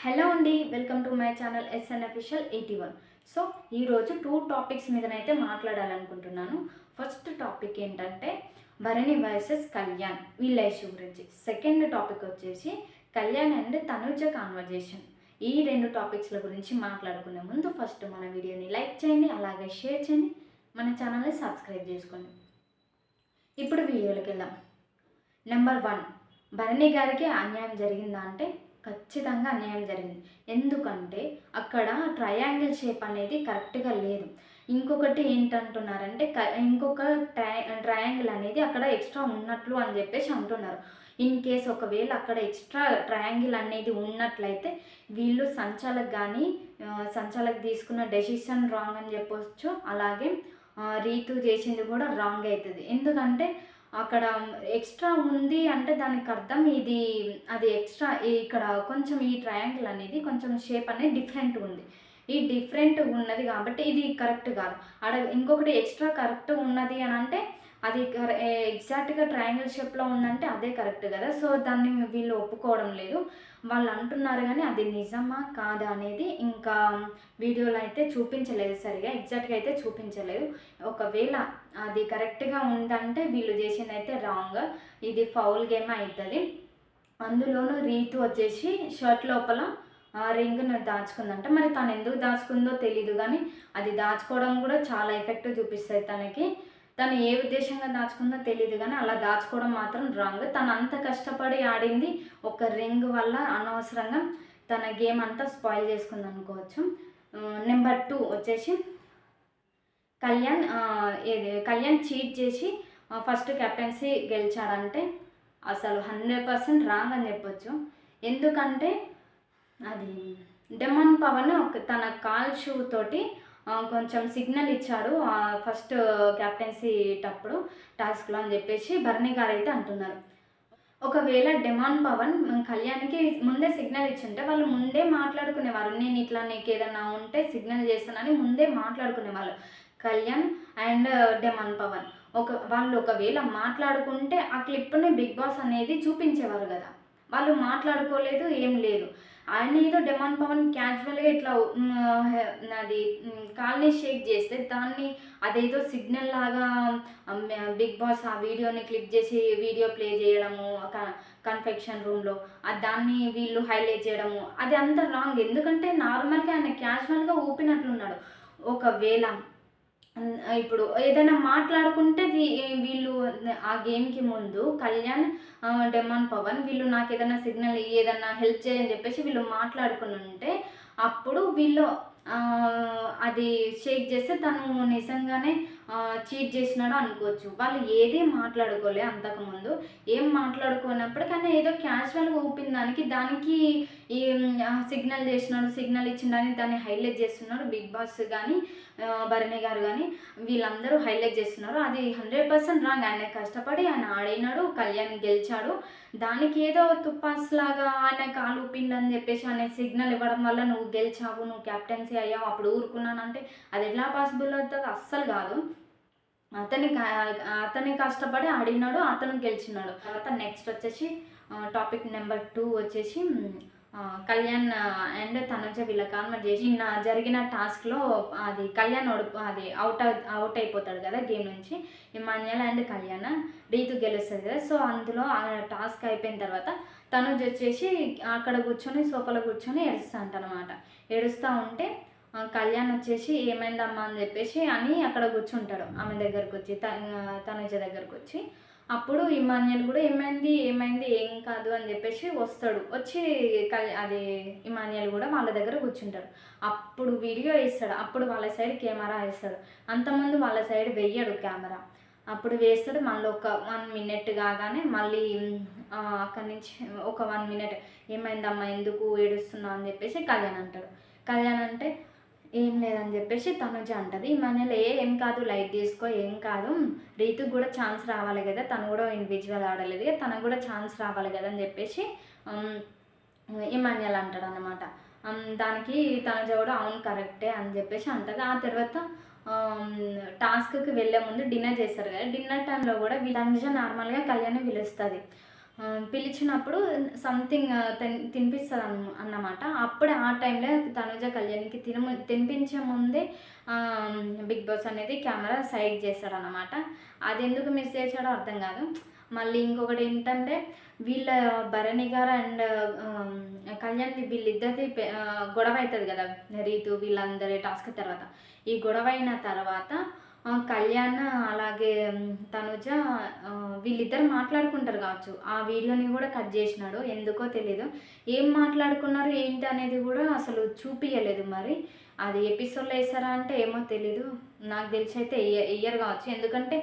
Hello అండి, welcome to my channel SN official 81. So ఈరోజు 2 topics మీదనైతే మాట్లాడాలనుకుంటున్నాను. ఫస్ట్ టాపిక్ ఏంటంటే భరణి వర్సెస్ కళ్యాణ్ వీళ్ళ ఇష్యూ గురించి. సెకండ్ టాపిక్ వచ్చేసి కళ్యాణ్ అండ్ తనుజ కాన్వర్జేషన్. ఈ రెండు టాపిక్స్ల గురించి మాట్లాడుకునే ముందు ఫస్ట్ మన వీడియోని లైక్ చేయండి, అలాగే షేర్ చేయండి, మన ఛానల్ని సబ్స్క్రైబ్ చేసుకోండి. ఇప్పుడు వీడియోలోకి వెళ్దాం. నెంబర్ 1, భరణి గారికి అన్యాయం జరిగిందా అంటే ఖచ్చితంగా అన్యాయం జరిగింది. ఎందుకంటే అక్కడ ట్రయాంగిల్ షేప్ అనేది కరెక్ట్గా లేదు. ఇంకొకటి ఏంటంటున్నారంటే ఇంకొక ట్రయాంగిల్ అనేది అక్కడ ఎక్స్ట్రా ఉన్నట్లు అని చెప్పేసి అంటున్నారు. ఇన్ కేస్ ఒకవేళ అక్కడ ఎక్స్ట్రా ట్రయాంగిల్ అనేది ఉన్నట్లయితే వీళ్ళు సంచాలక్ తీసుకున్న డెసిషన్ రాంగ్ అని చెప్పొచ్చు. అలాగే రీతు చేసింది కూడా రాంగ్ అవుతుంది. ఎందుకంటే అక్కడ ఎక్స్ట్రా ఉంది అంటే దానికి అర్థం అది ఎక్స్ట్రా ఇక్కడ కొంచెం ఈ ట్రయాంగిల్ అనేది కొంచెం షేప్ అనేది డిఫరెంట్ ఉంది. ఈ డిఫరెంట్ ఉన్నది కాబట్టి ఇది కరెక్ట్ కాదు. ఇంకొకటి ఎక్స్ట్రా కరెక్ట్ ఉన్నది అని అంటే అది ఎగ్జాక్ట్గా ట్రయాంగిల్ షేప్లో ఉందంటే అదే కరెక్ట్ కదా. సో దాన్ని వీళ్ళు ఒప్పుకోవడం లేదు. వాళ్ళు అంటున్నారు కానీ అది నిజమా కాదా అనేది ఇంకా వీడియోలో అయితే చూపించలేదు, సరిగా ఎగ్జాక్ట్గా అయితే చూపించలేదు. ఒకవేళ అది కరెక్ట్గా ఉందంటే వీళ్ళు చేసింది అయితే రాంగ్, ఇది ఫౌల్ గేమ్ అవుతుంది. అందులోనూ రీతు వచ్చేసి షర్ట్ లోపల రింగ్ను దాచుకుందంట. మరి తను ఎందుకు దాచుకుందో తెలీదు కానీ అది దాచుకోవడం కూడా చాలా ఎఫెక్ట్ చూపిస్తుంది తనకి. తను ఏ ఉద్దేశంగా దాచుకుందో తెలియదు కానీ అలా దాచుకోవడం మాత్రం రాంగ్. తను అంత కష్టపడి ఆడింది ఒక రింగ్ వల్ల అనవసరంగా తన గేమ్ అంతా స్పాయిల్ చేసుకుంది అనుకోవచ్చు. నెంబర్ 2 వచ్చేసి కళ్యాణ్ చీట్ చేసి ఫస్ట్ కెప్టెన్సీ గెలిచాడంటే అసలు 100% రాంగ్ అని చెప్పొచ్చు. ఎందుకంటే అది డెమాన్ పవన్ తన కాల్ షూ తోటి కొంచెం సిగ్నల్ ఇచ్చాడు ఫస్ట్ క్యాప్టెన్సీ టప్పుడు టాస్క్లో అని చెప్పేసి భరణి గారు అయితే అంటున్నారు. ఒకవేళ డెమాన్ పవన్ కళ్యాణ్కి ముందే సిగ్నల్ ఇచ్చుంటే వాళ్ళు ముందే మాట్లాడుకునేవారు. నేను ఇట్లా నీకు ఏదన్నా ఉంటే సిగ్నల్ చేస్తానని ముందే మాట్లాడుకునేవాళ్ళు కళ్యాణ్ అండ్ డెమాన్ పవన్. వాళ్ళు ఒకవేళ మాట్లాడుకుంటే ఆ క్లిప్ని బిగ్ బాస్ అనేది చూపించేవారు కదా. వాళ్ళు మాట్లాడుకోలేదు, ఏం లేదు. ఆయన ఏదో డెమాన్ పవన్ క్యాజువల్గా ఇట్లా అది కాల్ని షేక్ చేస్తే దాన్ని అదేదో సిగ్నల్ లాగా బిగ్ బాస్ ఆ వీడియోని క్లిక్ చేసి వీడియో ప్లే చేయడము కన్ఫెక్షన్ రూమ్లో దాన్ని వీళ్ళు హైలైట్ చేయడము అది అంత రాంగ్. ఎందుకంటే నార్మల్గా ఆయన క్యాజువల్గా ఊపినట్లున్నాడు. ఒకవేళ ఇప్పుడు ఏదైనా మాట్లాడుకుంటే వీళ్ళు ఆ గేమ్కి ముందు కళ్యాణ్ డెమాన్ పవన్ వీళ్ళు నాకు ఏదైనా సిగ్నల్ ఏదైనా హెల్ప్ చేయని చెప్పేసి వీళ్ళు మాట్లాడుకుని ఉంటే అప్పుడు వీళ్ళు అది షేక్ చేస్తే తను నిజంగానే చీట్ చేసినాడు అనుకోవచ్చు. వాళ్ళు ఏది మాట్లాడుకోలే అంతకుముందు, ఏం మాట్లాడుకోనప్పటికన్నా ఏదో క్యాజువల్గా ఊపిన దానికి ఈ సిగ్నల్ ఇచ్చిండని దాన్ని హైలైట్ చేస్తున్నారు బిగ్ బాస్ కానీ భరణి గారు కానీ వీళ్ళందరూ హైలైట్ చేస్తున్నారు. అది 100% రాంగ్. ఆయన కష్టపడి ఆయన ఆడినాడు, కళ్యాణ్ గెలిచాడు. దానికి ఏదో తుప్పాస్లాగా ఆయన కాలు ఊపిండని చెప్పేసి ఆయన సిగ్నల్ ఇవ్వడం వల్ల నువ్వు గెలిచావు, నువ్వు క్యాప్టెన్సీ అయ్యావు, అప్పుడు ఊరుకున్నానంటే అది ఎలా పాసిబుల్ అవుతుంది? అస్సలు కాదు. అతని కష్టపడి ఆడినాడు, అతను గెలిచినాడు. తర్వాత నెక్స్ట్ వచ్చేసి టాపిక్ నెంబర్ 2 వచ్చేసి కళ్యాణ్ అండ్ తనుజ వీళ్ళ కాన్వర్జేషన్. నిన్న జరిగిన టాస్క్లో అది కళ్యాణ్ అది అవుట్ అయిపోతాడు కదా గేమ్ నుంచి. ఇమాన్యుయల్ అండ్ కళ్యాణ్ రీతు గెలుస్తుంది కదా. సో అందులో ఆ టాస్క్ అయిపోయిన తర్వాత తనుజ వచ్చేసి అక్కడ కూర్చొని సోఫాలో కూర్చొని ఏడుస్తాంటనమాట. ఏడుస్తూ ఉంటే కళ్యాణ్ వచ్చేసి ఏమైందమ్మా అని చెప్పేసి అని అక్కడ కూర్చుంటాడు ఆమె దగ్గరకు వచ్చి, తనుజ దగ్గరకు వచ్చి. అప్పుడు ఇమాన్యుయల్ కూడా ఏమైంది ఏం కాదు అని చెప్పేసి వస్తాడు. వచ్చి అది ఇమాన్యుయల్ కూడా వాళ్ళ దగ్గర కూర్చుంటాడు. అప్పుడు వీడియో వేస్తాడు, అప్పుడు వాళ్ళ సైడ్ కెమెరా వేస్తాడు. అంతకుముందు వాళ్ళ సైడ్ వెయ్యడు కెమెరా. అప్పుడు వేస్తాడు. మళ్ళీ ఒక 1 మినిట్ కాగానే మళ్ళీ అక్కడి నుంచి ఒక 1 మినిట్ ఏమైందమ్మా ఎందుకు ఏడుస్తున్నావు అని చెప్పేసి కళ్యాణ్ అంటాడు. కళ్యాణ్ అంటే ఏం లేదని చెప్పేసి తనుజ అంటది. ఇమాన్యుయల్ ఏం కాదు, లైట్ తీసుకో, ఏం కాదు, రీతుకు కూడా ఛాన్స్ రావాలి కదా, తను కూడా ఇండివిజువల్ ఆడలేదు కదా, తనకు కూడా ఛాన్స్ రావాలి కదా అని చెప్పేసి ఇమాన్యుయల్ అంటాడు అనమాట. దానికి తనుజ కూడా అవును కరెక్టే అని చెప్పేసి అంటది. ఆ తర్వాత టాస్క్కి వెళ్ళే ముందు డిన్నర్ చేస్తారు కదా. డిన్నర్ టైంలో కూడా తనుజ నార్మల్గా కళ్యాణ్ పిలుస్తుంది. పిలిచినప్పుడు సంథింగ్ తినిపిస్తది అన్నమాట. అప్పుడే ఆ టైంలో తనుజ కళ్యాణ్‌కి తినిపించే ముందే 'బిగ్ బాస్' అనేది కెమెరా సైడ్ చేస్తాడనమాట. అదెందుకు మిస్ చేశాడో అర్థం కాదు. మళ్ళీ ఇంకొకటేంటంటే వీళ్ళ భరణి గారు అండ్ కళ్యాణ్‌ది వీళ్ళిద్దరిది గొడవ అయితది కదా! రీతు వీళ్ళందరి టాస్క్ తర్వాత. ఈ గొడవ అయిన తర్వాత కళ్యాణ్ అలాగే తనుజ వీళ్ళిద్దరు మాట్లాడుకుంటారు కావచ్చు. ఆ వీడియోని కూడా కట్ చేసినాడు. ఎందుకో తెలీదు. ఏం మాట్లాడుకున్నారు ఏంటి అనేది కూడా అసలు చూపియలేదు మరి. అది ఎపిసోడ్‌లో ఏస్తారా అంటే ఏమో తెలీదు. నాకు తెలిసైతే ఎయ్యరు కావచ్చు. ఎందుకంటే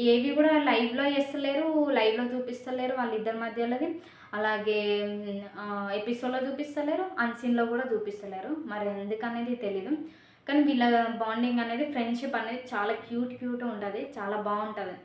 ఏవి కూడా లైవ్‌లో ఏస్తలేరు. లైవ్‌లో చూపిస్తలేరు వాళ్ళిద్దరి మధ్యలోది. అలాగే ఎపిసోడ్‌లో చూపిస్తలేరు. అన్‌సీన్‌లో కూడా చూపిస్తలేరు. మరి ఎందుకనేది తెలీదు. కానీ వీళ్ళ బాండింగ్ అనేది ఫ్రెండ్‌షిప్ అనేది చాలా క్యూట్‌గా ఉంటది. చాలా బావుంటది.